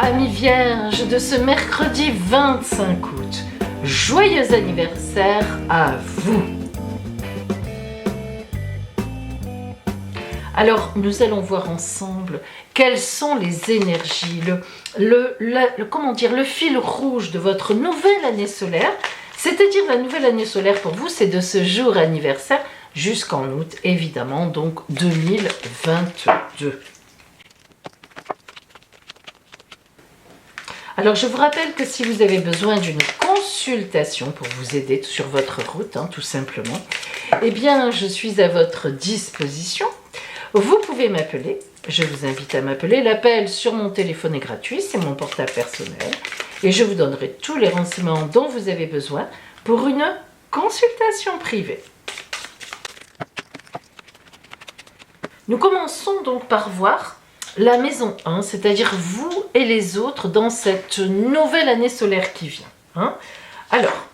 Amis vierges de ce mercredi 25 août, joyeux anniversaire à vous! Alors, nous allons voir ensemble quelles sont les énergies, le fil rouge de votre nouvelle année solaire. C'est-à-dire la nouvelle année solaire pour vous, c'est de ce jour anniversaire jusqu'en août, évidemment, donc 2022. Alors, je vous rappelle que si vous avez besoin d'une consultation pour vous aider sur votre route, tout simplement, eh bien, je suis à votre disposition. Vous pouvez m'appeler, je vous invite à m'appeler. L'appel sur mon téléphone est gratuit, c'est mon portable personnel. Et je vous donnerai tous les renseignements dont vous avez besoin pour une consultation privée. Nous commençons donc par voir la maison 1, c'est-à-dire vous et les autres dans cette nouvelle année solaire qui vient. Alors,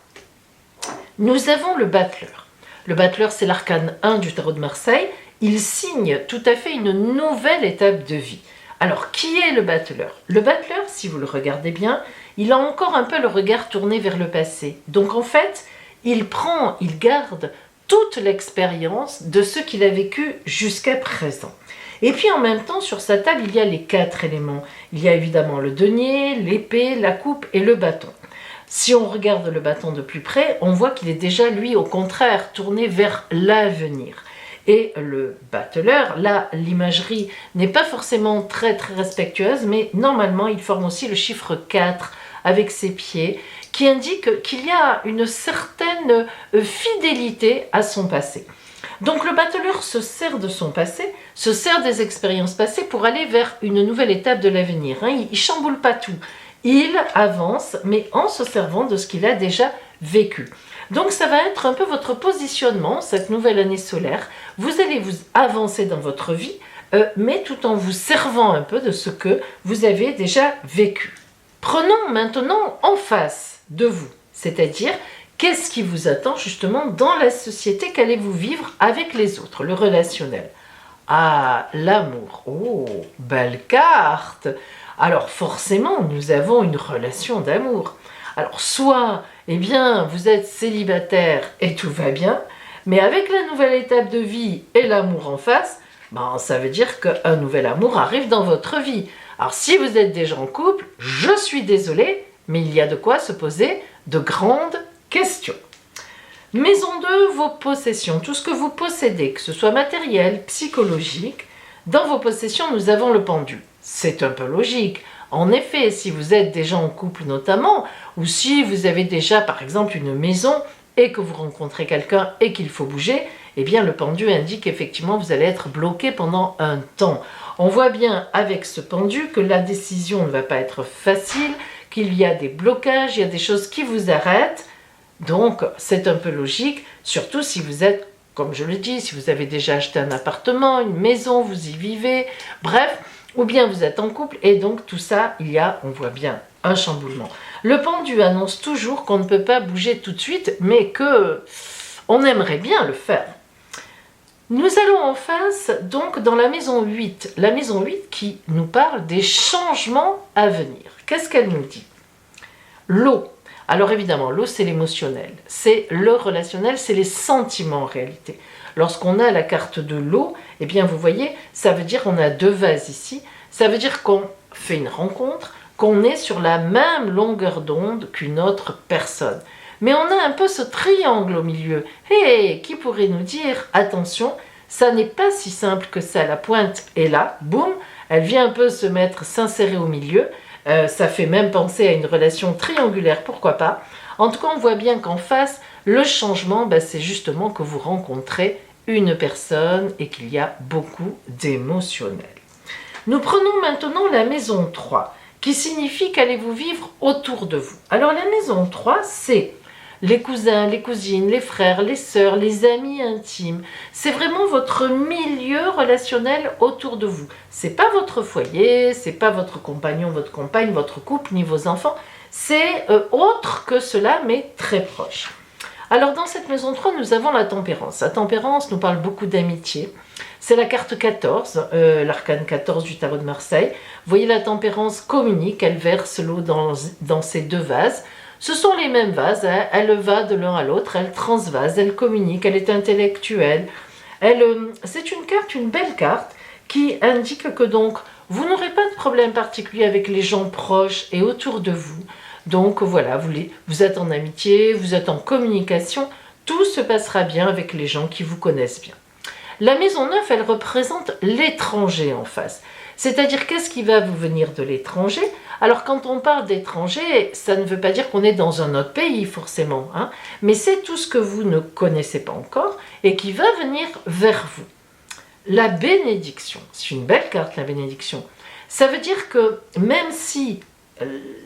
nous avons le battleur. Le battleur, c'est l'arcane 1 du tarot de Marseille. Il signe tout à fait une nouvelle étape de vie. Alors, qui est le battleur? Le battleur, si vous le regardez bien, il a encore un peu le regard tourné vers le passé. Donc, en fait, il garde toute l'expérience de ce qu'il a vécu jusqu'à présent. Et puis en même temps, sur sa table, il y a les 4 éléments. Il y a évidemment le denier, l'épée, la coupe et le bâton. Si on regarde le bâton de plus près, on voit qu'il est déjà, lui, au contraire, tourné vers l'avenir. Et le battleur, là, l'imagerie n'est pas forcément très respectueuse, mais normalement, il forme aussi le chiffre 4 avec ses pieds, qui indique qu'il y a une certaine fidélité à son passé. Donc le battleur se sert de son passé, se sert des expériences passées pour aller vers une nouvelle étape de l'avenir. Il ne chamboule pas tout, il avance, mais en se servant de ce qu'il a déjà vécu. Donc ça va être un peu votre positionnement, cette nouvelle année solaire. Vous allez vous avancer dans votre vie, mais tout en vous servant un peu de ce que vous avez déjà vécu. Prenons maintenant en face de vous, c'est-à-dire qu'est-ce qui vous attend justement dans la société, qu'allez-vous vivre avec les autres, le relationnel. Ah, l'amour, oh, belle carte. Alors forcément, nous avons une relation d'amour. Alors soit, eh bien, vous êtes célibataire et tout va bien, mais avec la nouvelle étape de vie et l'amour en face, ça veut dire qu'un nouvel amour arrive dans votre vie. Alors si vous êtes déjà en couple, je suis désolée, mais il y a de quoi se poser de grandes questions. Maison 2, vos possessions, tout ce que vous possédez, que ce soit matériel, psychologique. Dans vos possessions, nous avons le pendu. C'est un peu logique. En effet, si vous êtes déjà en couple notamment, ou si vous avez déjà par exemple une maison et que vous rencontrez quelqu'un et qu'il faut bouger, eh bien le pendu indique effectivement que vous allez être bloqué pendant un temps. On voit bien avec ce pendu que la décision ne va pas être facile, qu'il y a des blocages, il y a des choses qui vous arrêtent. Donc c'est un peu logique, surtout si vous êtes, comme je le dis, si vous avez déjà acheté un appartement, une maison, vous y vivez, bref, ou bien vous êtes en couple, et donc tout ça, on voit bien, un chamboulement. Le pendu annonce toujours qu'on ne peut pas bouger tout de suite, mais qu'on aimerait bien le faire. Nous allons en face, donc, dans la maison 8. La maison 8 qui nous parle des changements à venir. Qu'est-ce qu'elle nous dit? L'eau. Alors évidemment, l'eau, c'est l'émotionnel. C'est le relationnel, c'est les sentiments en réalité. Lorsqu'on a la carte de l'eau, eh bien, vous voyez, ça veut dire qu'on a 2 vases ici. Ça veut dire qu'on fait une rencontre, qu'on est sur la même longueur d'onde qu'une autre personne. Mais on a un peu ce triangle au milieu. Hey, qui pourrait nous dire, attention, ça n'est pas si simple que ça. La pointe est là, boum, elle vient un peu s'insérer au milieu. Ça fait même penser à une relation triangulaire, pourquoi pas. En tout cas, on voit bien qu'en face, le changement, c'est justement que vous rencontrez une personne et qu'il y a beaucoup d'émotionnel. Nous prenons maintenant la maison 3, qui signifie qu'allez-vous vivre autour de vous. Alors la maison 3, c'est les cousins, les cousines, les frères, les sœurs, les amis intimes. C'est vraiment votre milieu relationnel autour de vous. C'est pas votre foyer, c'est pas votre compagnon, votre compagne, votre couple, ni vos enfants. C'est autre que cela, mais très proche. Alors dans cette maison 3, nous avons la tempérance. La tempérance nous parle beaucoup d'amitié. C'est la carte 14, l'arcane 14 du tarot de Marseille. Vous voyez, la tempérance communique, elle verse l'eau dans ces deux vases. Ce sont les mêmes vases, hein. Elle va de l'un à l'autre, elle transvase, elle communique, elle est intellectuelle. C'est une carte, une belle carte, qui indique que donc vous n'aurez pas de problème particulier avec les gens proches et autour de vous. Donc voilà, vous êtes en amitié, vous êtes en communication, tout se passera bien avec les gens qui vous connaissent bien. La maison 9, elle représente l'étranger en face. C'est-à-dire, qu'est-ce qui va vous venir de l'étranger? Alors, quand on parle d'étranger, ça ne veut pas dire qu'on est dans un autre pays, forcément, hein, mais c'est tout ce que vous ne connaissez pas encore et qui va venir vers vous. La bénédiction, c'est une belle carte, la bénédiction. Ça veut dire que même si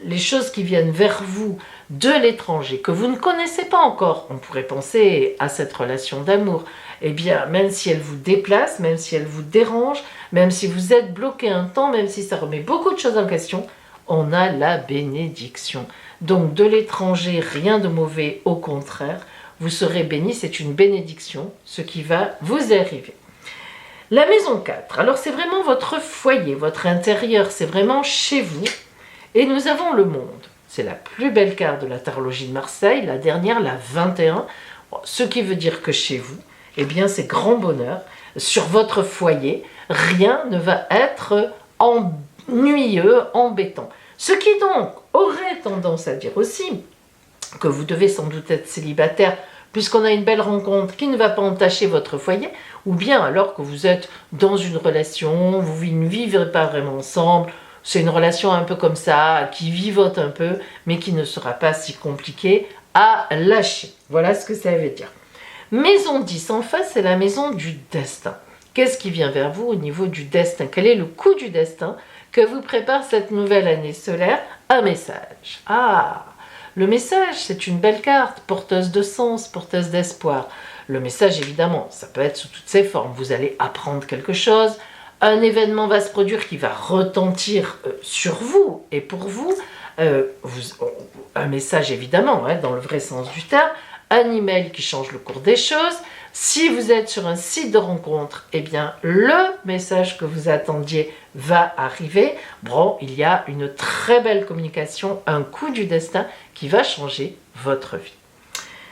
les choses qui viennent vers vous de l'étranger, que vous ne connaissez pas encore, on pourrait penser à cette relation d'amour, eh bien, même si elle vous déplace, même si elle vous dérange, même si vous êtes bloqué un temps, même si ça remet beaucoup de choses en question, on a la bénédiction. Donc, de l'étranger, rien de mauvais, au contraire, vous serez béni, c'est une bénédiction, ce qui va vous arriver. La maison 4, alors c'est vraiment votre foyer, votre intérieur, c'est vraiment chez vous. Et nous avons le monde. C'est la plus belle carte de la tarologie de Marseille, la dernière, la 21. Ce qui veut dire que chez vous, eh bien, c'est grand bonheur. Sur votre foyer, rien ne va être ennuyeux, embêtant. Ce qui donc aurait tendance à dire aussi que vous devez sans doute être célibataire, puisqu'on a une belle rencontre qui ne va pas entacher votre foyer, ou bien alors que vous êtes dans une relation, vous ne vivez pas vraiment ensemble, c'est une relation un peu comme ça, qui vivote un peu, mais qui ne sera pas si compliquée à lâcher. Voilà ce que ça veut dire. Maison 10 en face, c'est la maison du destin. Qu'est-ce qui vient vers vous au niveau du destin? Quel est le coup du destin que vous prépare cette nouvelle année solaire? Un message. Ah, le message, c'est une belle carte, porteuse de sens, porteuse d'espoir. Le message, évidemment, ça peut être sous toutes ses formes. Vous allez apprendre quelque chose, un événement va se produire qui va retentir sur vous et pour vous. Un message, évidemment, hein, dans le vrai sens du terme, un email qui change le cours des choses. Si vous êtes sur un site de rencontre, eh bien, le message que vous attendiez va arriver. Bon, il y a une très belle communication, un coup du destin qui va changer votre vie.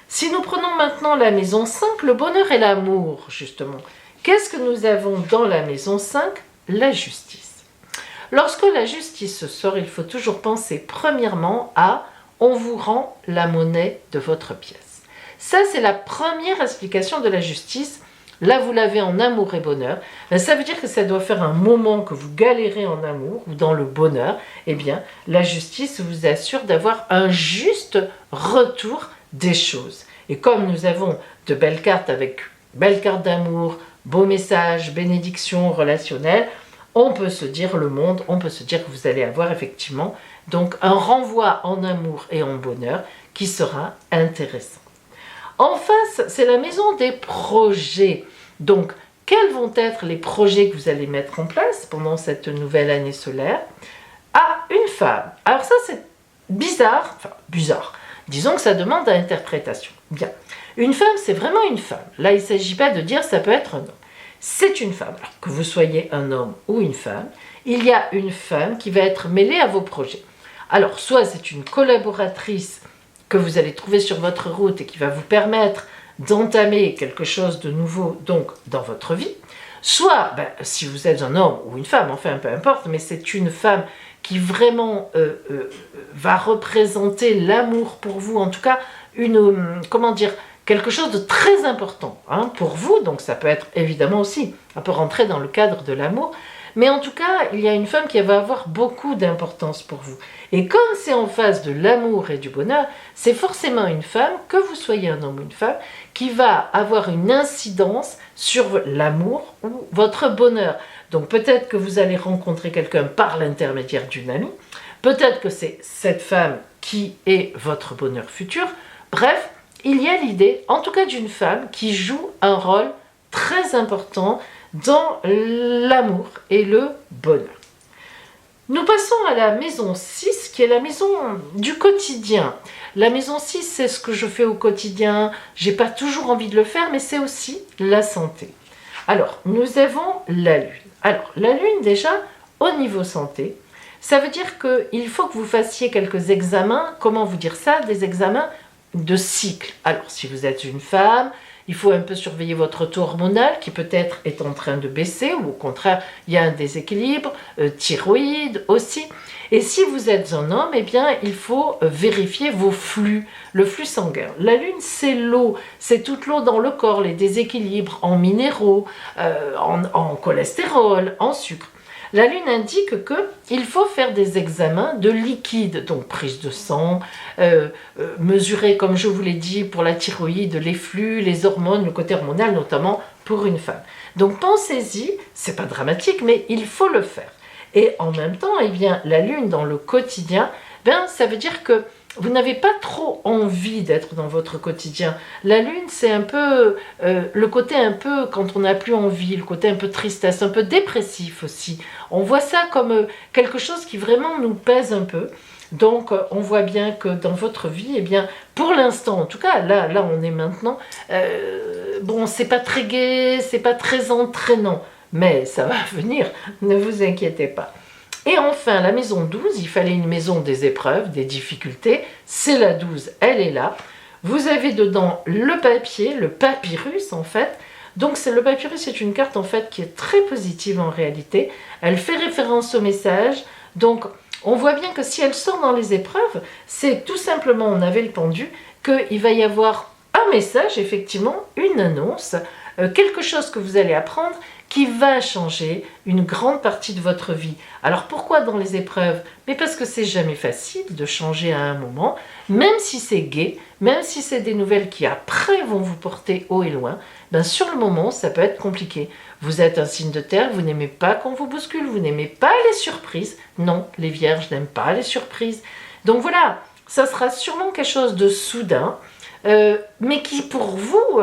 Si nous prenons maintenant la maison 5, le bonheur et l'amour, justement. Qu'est-ce que nous avons dans la maison 5? La justice. Lorsque la justice sort, il faut toujours penser premièrement à « on vous rend la monnaie de votre pièce ». Ça, c'est la première explication de la justice. Là, vous l'avez en amour et bonheur. Ça veut dire que ça doit faire un moment que vous galérez en amour ou dans le bonheur. Eh bien, la justice vous assure d'avoir un juste retour des choses. Et comme nous avons de belles cartes avec belles cartes d'amour, beaux messages, bénédictions relationnelles, on peut se dire le monde, on peut se dire que vous allez avoir effectivement donc un renvoi en amour et en bonheur qui sera intéressant. En face, c'est la maison des projets. Donc, quels vont être les projets que vous allez mettre en place pendant cette nouvelle année solaire? Ah, une femme. Alors ça, c'est bizarre, enfin bizarre. Disons que ça demande à interprétation. Bien. Une femme, c'est vraiment une femme. Là, il ne s'agit pas de dire ça peut être un homme. C'est une femme. Alors, que vous soyez un homme ou une femme, il y a une femme qui va être mêlée à vos projets. Alors, soit c'est une collaboratrice que vous allez trouver sur votre route et qui va vous permettre d'entamer quelque chose de nouveau donc dans votre vie, soit, si vous êtes un homme ou une femme, enfin peu importe, mais c'est une femme qui vraiment va représenter l'amour pour vous, en tout cas quelque chose de très important hein, pour vous, donc ça peut être évidemment aussi, un peu rentrer dans le cadre de l'amour, mais en tout cas, il y a une femme qui va avoir beaucoup d'importance pour vous. Et comme c'est en face de l'amour et du bonheur, c'est forcément une femme, que vous soyez un homme ou une femme, qui va avoir une incidence sur l'amour ou votre bonheur. Donc peut-être que vous allez rencontrer quelqu'un par l'intermédiaire d'une amie, peut-être que c'est cette femme qui est votre bonheur futur. Bref, il y a l'idée, en tout cas d'une femme, qui joue un rôle très important dans l'amour et le bonheur. Nous passons à la maison 6, qui est la maison du quotidien. La maison 6, c'est ce que je fais au quotidien. J'ai pas toujours envie de le faire, mais c'est aussi la santé. Alors, nous avons la Lune. Alors, la Lune, déjà, au niveau santé, ça veut dire qu'il faut que vous fassiez quelques examens. Comment vous dire ça? Des examens de cycle. Alors, si vous êtes une femme, il faut un peu surveiller votre taux hormonal qui peut-être est en train de baisser ou au contraire, il y a un déséquilibre, thyroïde aussi. Et si vous êtes un homme, eh bien, il faut vérifier vos flux, le flux sanguin. La Lune, c'est l'eau, c'est toute l'eau dans le corps, les déséquilibres en minéraux, en cholestérol, en sucre. La Lune indique qu'il faut faire des examens de liquide, donc prise de sang, mesurer, comme je vous l'ai dit, pour la thyroïde, les flux, les hormones, le côté hormonal notamment pour une femme. Donc pensez-y, c'est pas dramatique, mais il faut le faire. Et en même temps, eh bien, la Lune dans le quotidien, ben, ça veut dire que vous n'avez pas trop envie d'être dans votre quotidien. La Lune, c'est un peu le côté un peu, quand on n'a plus envie, le côté un peu tristesse, un peu dépressif aussi. On voit ça comme quelque chose qui vraiment nous pèse un peu. Donc, on voit bien que dans votre vie, eh bien, pour l'instant, en tout cas, là on est maintenant, bon, c'est pas très gai, c'est pas très entraînant, mais ça va venir, ne vous inquiétez pas. Et enfin, la maison 12, il fallait une maison des épreuves, des difficultés. C'est la 12, elle est là. Vous avez dedans le papier, le papyrus en fait. Donc le papyrus, c'est une carte en fait qui est très positive en réalité. Elle fait référence au message. Donc on voit bien que si elle sort dans les épreuves, c'est tout simplement, on avait le pendu, qu'il va y avoir un message, effectivement, une annonce, quelque chose que vous allez apprendre qui va changer une grande partie de votre vie. Alors pourquoi dans les épreuves? Mais parce que c'est jamais facile de changer à un moment, même si c'est gai, même si c'est des nouvelles qui après vont vous porter haut et loin, ben sur le moment ça peut être compliqué. Vous êtes un signe de terre, vous n'aimez pas qu'on vous bouscule, vous n'aimez pas les surprises. Non, les vierges n'aiment pas les surprises. Donc voilà, ça sera sûrement quelque chose de soudain, mais qui pour vous,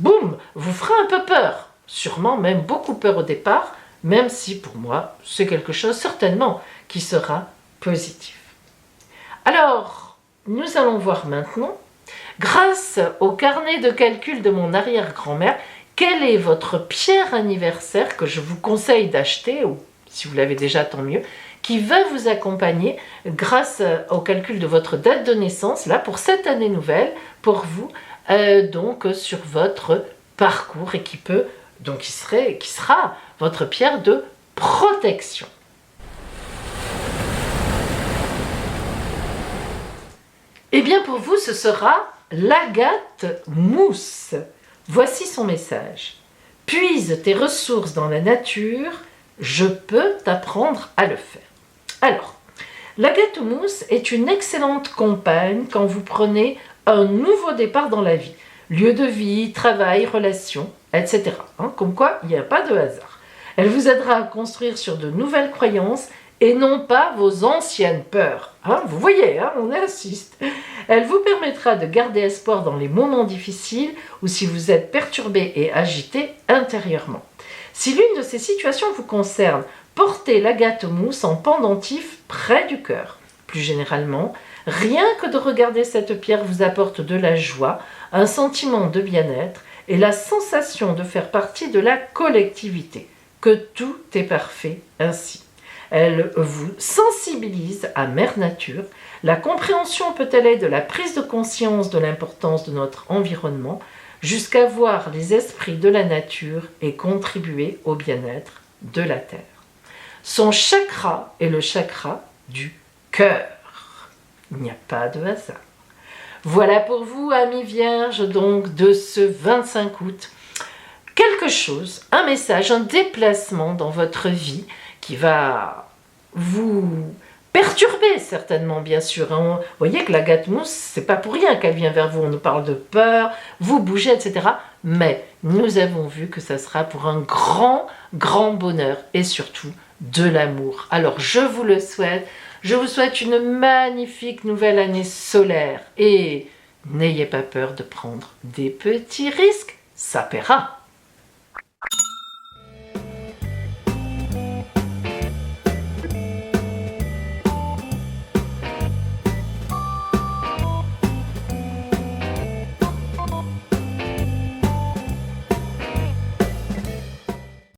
boum, vous fera un peu peur. Sûrement même beaucoup peur au départ, même si pour moi, c'est quelque chose certainement qui sera positif. Alors, nous allons voir maintenant, grâce au carnet de calcul de mon arrière-grand-mère, quelle est votre pierre anniversaire que je vous conseille d'acheter, ou si vous l'avez déjà, tant mieux, qui va vous accompagner grâce au calcul de votre date de naissance, là, pour cette année nouvelle, pour vous, donc sur votre parcours et qui peut... donc qui sera votre pierre de protection. Eh bien pour vous, ce sera l'agate mousse. Voici son message. Puise tes ressources dans la nature, je peux t'apprendre à le faire. Alors, l'agate mousse est une excellente compagne quand vous prenez un nouveau départ dans la vie. Lieu de vie, travail, relations, etc. Comme quoi, il n'y a pas de hasard. Elle vous aidera à construire sur de nouvelles croyances et non pas vos anciennes peurs. Vous voyez, on insiste. Elle vous permettra de garder espoir dans les moments difficiles ou si vous êtes perturbé et agité intérieurement. Si l'une de ces situations vous concerne, portez l'agate mousse en pendentif près du cœur. Plus généralement, rien que de regarder cette pierre vous apporte de la joie, un sentiment de bien-être et la sensation de faire partie de la collectivité, que tout est parfait ainsi. Elle vous sensibilise à Mère Nature. La compréhension peut aller de la prise de conscience de l'importance de notre environnement jusqu'à voir les esprits de la nature et contribuer au bien-être de la Terre. Son chakra est le chakra du cœur. Il n'y a pas de hasard. Voilà pour vous, amis vierges, donc de ce 25 août. Quelque chose, un message, un déplacement dans votre vie qui va vous perturber certainement, bien sûr. Vous voyez que l'agate mousse, c'est pas pour rien qu'elle vient vers vous. On nous parle de peur, vous bougez, etc. Mais nous avons vu que ça sera pour un grand, grand bonheur et surtout de l'amour. Alors, je vous le souhaite. Je vous souhaite une magnifique nouvelle année solaire et n'ayez pas peur de prendre des petits risques, ça paiera.